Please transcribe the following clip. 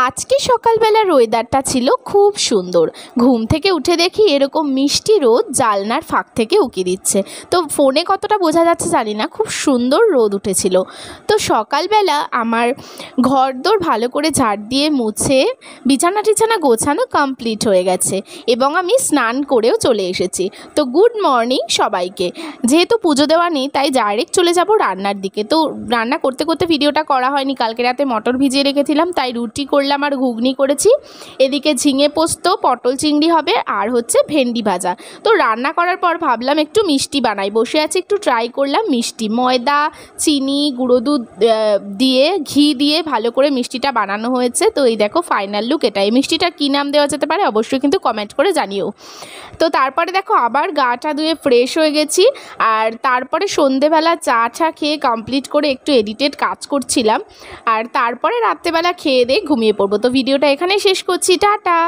আজকে সকালবেলার ওয়েদারটা ছিল খুব সুন্দর। ঘুম থেকে উঠে দেখি এরকম মিষ্টি রোদ জানলার ফাঁক থেকে উকি দিচ্ছে। তো ফোনে কতটা বোঝা যাচ্ছে জানি না, খুব সুন্দর রোদ উঠেছিল। তো সকালবেলা আমার ঘরদোর ভালো করে ঝাড় দিয়ে মুছে বিছানা টিছানা গোছানো কমপ্লিট হয়ে গেছে এবং আমি স্নান করেও চলে এসেছি। তো গুড মর্নিং সবাইকে। যেহেতু পুজো দেওয়া নেই তাই ডাইরেক্ট চলে যাব রান্নার দিকে। তো রান্না করতে করতে ভিডিওটা করা হয়নি, কালকে রাতে মটর ভিজিয়ে রেখেছিলাম তাই রুটি করলাম আর ঘুগনি করেছি। এদিকে ঝিঙে পোস্ত, পটল চিংড়ি হবে আর হচ্ছে ভেন্ডি ভাজা। তো রান্না করার পর ভাবলাম একটু মিষ্টি বানাই, বসে আছি একটু ট্রাই করলাম মিষ্টি। ময়দা, চিনি, গুঁড়ো দুধ দিয়ে ঘি দিয়ে ভালো করে মিষ্টিটা বানানো হয়েছে। তো এই দেখো ফাইনাল লুক এটা। এই মিষ্টিটার কী নাম দেওয়া যেতে পারে অবশ্যই কিন্তু কমেন্ট করে জানিও। তো তারপরে দেখো আবার গাটা ধুয়ে ফ্রেশ হয়ে গেছি, আর তারপরে সন্ধেবেলা চা খেয়ে কমপ্লিট করে একটু এডিটেড কাজ করছিলাম, আর তারপরে রাত্রেবেলা খেয়ে দিয়ে ঘুমিয়ে পড়বো। তো ভিডিওটা এখানেই শেষ করছি, টাটা।